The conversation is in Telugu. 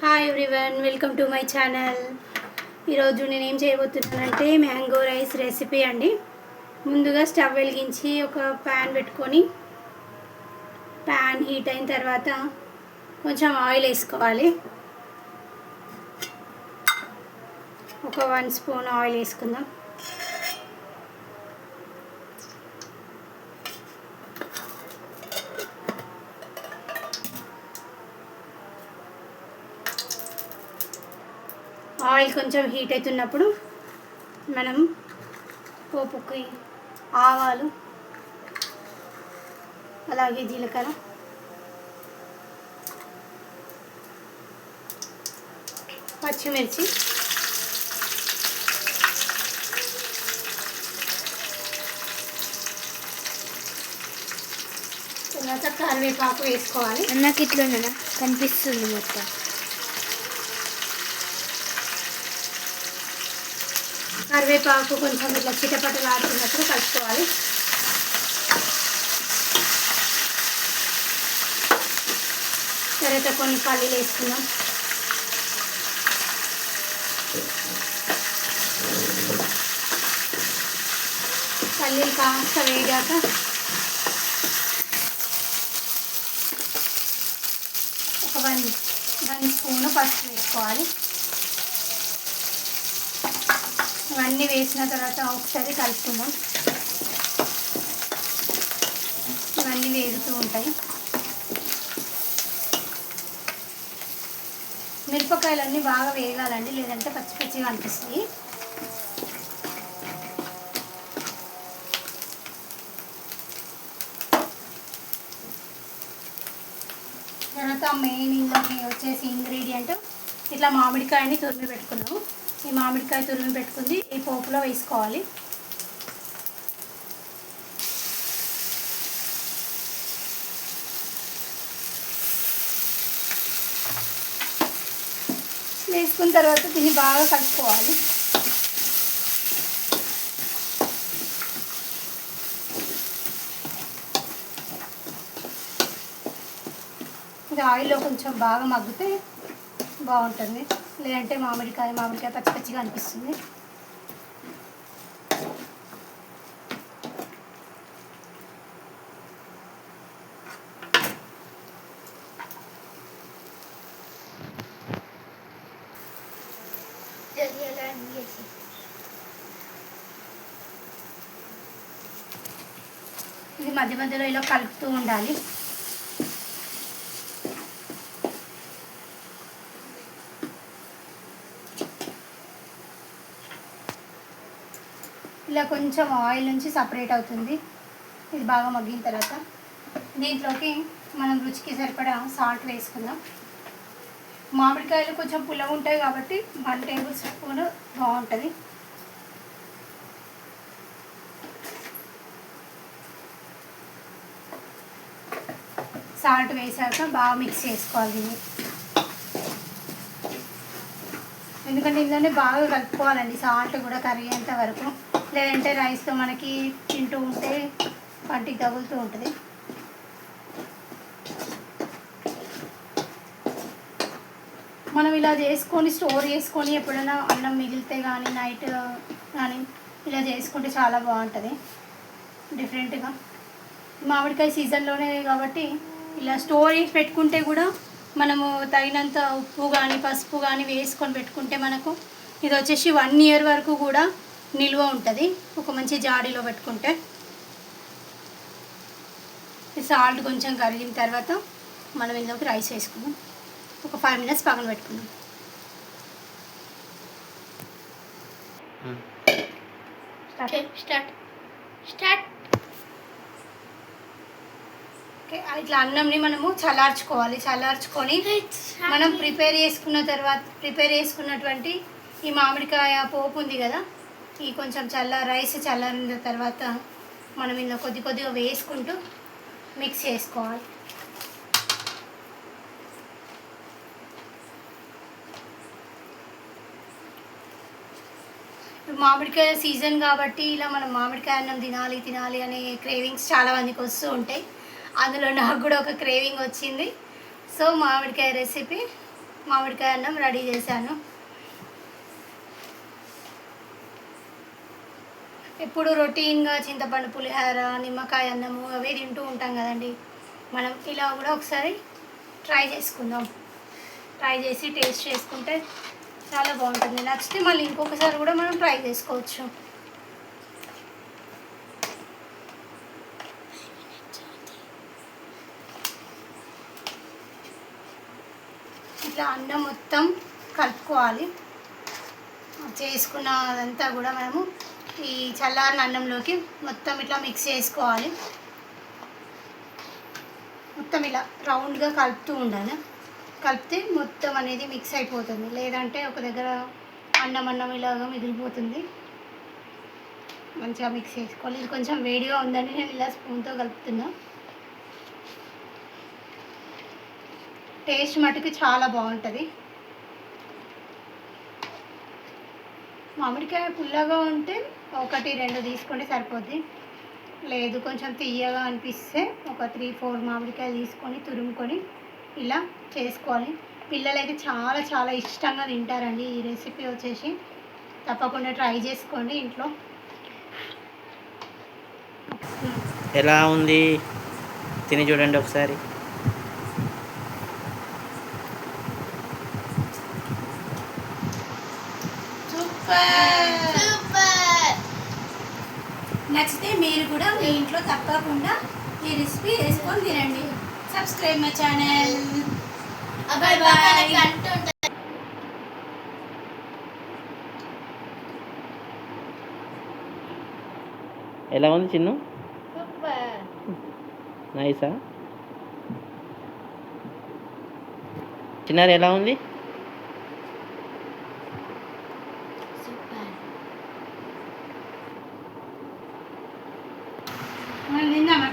Hi everyone, welcome to my channel. ఈరోజు నేను ఏం చేయబోతున్నానంటే మ్యాంగో రైస్ రెసిపీ అండి. ముందుగా స్టవ్ వెలిగించి ఒక ప్యాన్ పెట్టుకొని ప్యాన్ హీట్ అయిన తర్వాత కొంచెం ఆయిల్ వేసుకోవాలి. ఒక 1 స్పూన్ ఆయిల్ వేసుకుందాం. ఆయిల్ కొంచెం హీట్ అవుతున్నప్పుడు మనం పోపుకి ఆవాలు, అలాగే జీలకర్ర, పచ్చిమిర్చి, తర్వాత కరివేపాకు వేసుకోవాలి. నాకు ఇట్లా కనిపిస్తుంది మొత్తం. కరివేపాకు కొంచెం ఇట్లా చిటపటలాడుతున్నప్పుడు కలుపుకోవాలి. తర్వాత కొన్ని పల్లీలు వేసుకుందాం. పల్లీలు కాస్త వేగాక ఒక 1 స్పూన్ పసుపు వేసుకోవాలి. ఇవన్నీ వేసిన తర్వాత ఒకసారి కలుపుకుందాం. ఇవన్నీ వేగుతూ ఉంటాయి. మిరపకాయలన్నీ బాగా వేగాలండి, లేదంటే పచ్చి పచ్చిగా అనిపిస్తాయి. తర్వాత మెయిన్ ఇందులోకి వచ్చేసి ఇంగ్రీడియంట్ ఇట్లా మామిడికాయని తురిమి పెట్టుకున్నాము. ఈ మామిడికాయ తురిమి పెట్టుకుంది ఈ పోపులో వేసుకోవాలి. వేసుకున్న తర్వాత దీన్ని బాగా కలుపుకోవాలి. ఇది ఆయిల్లో కొంచెం బాగా మగ్గితే బాగుంటుంది, లేదంటే మామిడికాయ పచ్చి పచ్చిగా అనిపిస్తుంది. ఇది మధ్య మధ్యలో ఇలా కలుపుతూ ఉండాలి. ఇలా కొంచెం ఆయిల్ నుంచి సపరేట్ అవుతుంది. ఇది బాగా మగ్గిన తర్వాత దీంట్లోకి మనం రుచికి సరిపడా సాల్ట్ వేసుకుందాం. మామిడికాయలు కొంచెం పుల్లగా ఉంటాయి కాబట్టి 1 టేబుల్ స్పూన్ బాగుంటుంది. సాల్ట్ వేసాక బాగా మిక్స్ చేసుకోవాలి దీన్ని. ఎందుకంటే ఇందులోనే బాగా కలుపుకోవాలండి, సాల్ట్ కూడా కరిగేంత వరకు, లేదంటే రైస్తో మనకి తింటూ ఉంటే పంటికి తగులుతూ ఉంటుంది. మనం ఇలా చేసుకొని స్టోర్ చేసుకొని ఎప్పుడైనా అన్నం మిగిలితే కానీ నైట్ కానీ ఇలా చేసుకుంటే చాలా బాగుంటుంది డిఫరెంట్గా. మామిడికాయ సీజన్లోనే కాబట్టి ఇలా స్టోర్ చేసి పెట్టుకుంటే కూడా మనము తగినంత ఉప్పు కానీ పసుపు కానీ వేసుకొని పెట్టుకుంటే మనకు ఇది వచ్చేసి 1 ఇయర్ వరకు కూడా నిల్వ ఉంటుంది ఒక మంచి జాడీలో పెట్టుకుంటే. సాల్ట్ కొంచెం కరిగిన తర్వాత మనం ఇందులోకి రైస్ వేసుకుందాం. ఒక 5 మినిట్స్ పక్కన పెట్టుకుందాం. స్టార్ట్. ఓకే, ఇట్లా అన్నంని మనము చల్లార్చుకొని మనం ప్రిపేర్ చేసుకున్నటువంటి ఈ మామిడికాయ పోపు ఉంది కదా, ఈ కొంచెం రైస్ చల్లారిన తర్వాత మనం ఇందులో కొద్దిగా వేసుకుంటూ మిక్స్ చేసుకోవాలి. మామిడికాయ సీజన్ కాబట్టి ఇలా మనం మామిడికాయ అన్నం తినాలి అనే క్రేవింగ్స్ చాలా మందికి వస్తూ ఉంటాయి. అందులో నాకు కూడా ఒక క్రేవింగ్ వచ్చింది. సో మామిడికాయ రెసిపీ మామిడికాయ అన్నం రెడీ చేశాను. ఎప్పుడు రొటీన్గా చింతపండు పులిహోర, నిమ్మకాయ అన్నము అవే తింటూ ఉంటాం కదండి. మనం ఇలా కూడా ఒకసారి ట్రై చేసుకుందాం. ట్రై చేసి టేస్ట్ చేసుకుంటే చాలా బాగుంటుంది. నచ్చితే మళ్ళీ ఇంకొకసారి కూడా మనం ట్రై చేసుకోవచ్చు. ఇట్లా అన్నం మొత్తం కలుపుకోవాలి. చేసుకున్న అదంతా కూడా మనము ఈ చల్లారిన అన్నంలోకి మొత్తం ఇట్లా మిక్స్ చేసుకోవాలి. మొత్తం ఇలా రౌండ్గా కలుపుతూ ఉండాలి. కలిపితే మొత్తం అనేది మిక్స్ అయిపోతుంది. లేదంటే ఒక దగ్గర అన్నం ఇలాగా మిగిలిపోతుంది. మంచిగా మిక్స్ చేసుకోవాలి. ఇది కొంచెం వేడిగా ఉందని నేను ఇలా స్పూన్తో కలుపుతున్నా. టేస్ట్ మటుకు చాలా బాగుంటుంది. మామిడికాయ పుల్లగా ఉంటే 1-2 తీసుకుంటే సరిపోద్ది. లేదు కొంచెం తీయగా అనిపిస్తే ఒక 3-4 మామిడికాయలు తీసుకొని తురుముకొని ఇలా చేసుకోవాలి. పిల్లలైతే చాలా చాలా ఇష్టంగా తింటారండి. ఈ రెసిపీ వచ్చేసి తప్పకుండా ట్రై చేసుకోండి ఇంట్లో. ఎలా ఉంది తిని చూడండి ఒకసారి. నచ్చితే మీరు కూడా మీ ఇంట్లో తప్పకుండా ఈ రెసిపీ వేసుకొని తినండి. Subscribe my channel. Bye bye. ఎలా ఉంది చిన్ను? నైసా? చిన్నారి ఎలా ఉంది? మనం తిందామా?